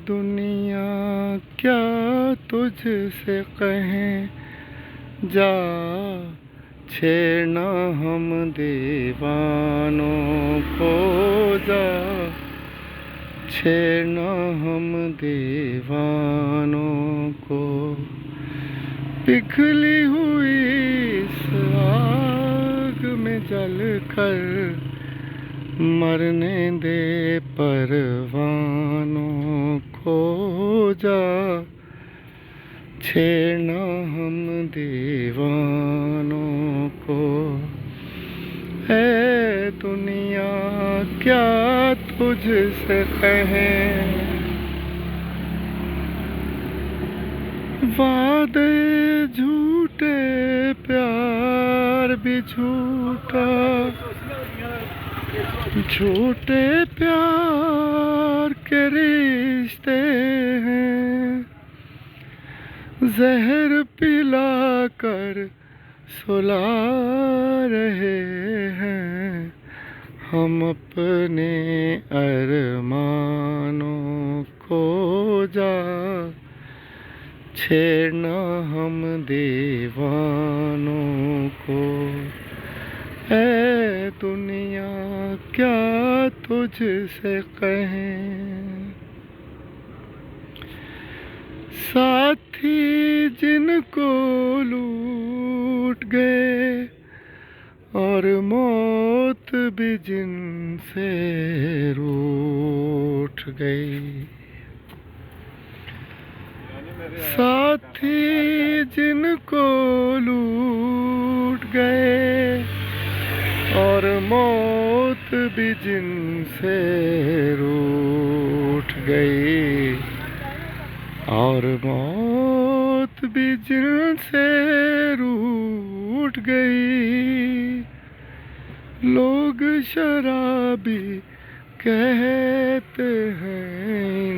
दुनिया क्या तुझसे कहें, जा छेड़ना हम दीवानों को, जा छेड़ना हम दीवानों को। पिघली हुई इस आग में जलकर मरने दे परवानों को, जा छेड़ना हम दीवानों को। है दुनिया क्या तुझसे कहें, वादे झूठे प्यार भी झूठा, झूठे प्यार के रिश्ते हैं। जहर पिला कर सुला रहे हैं हम अपने अरमानों को, जा छेड़ना हम दीवानों को। है दुनिया क्या तुझसे कहें, साथी जिनको लूट गए और मौत भी जिनसे रूठ गई। साथी जिनको लूट गए और मौत भी जिनसे रूठ गई, और मौत भी जिनसे रूठ गई। लोग शराबी कहते हैं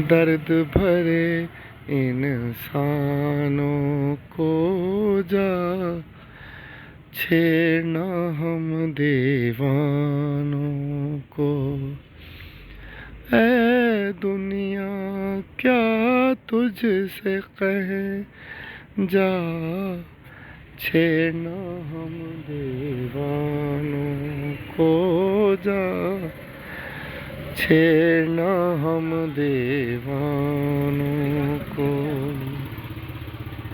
दर्द भरे इंसानों को, जा छेड़ना हम दीवानों को। ऐ दुनिया क्या तुझसे कहें, जा छेड़ना हम दीवानों को, जा छेड़ना हम दीवानों को।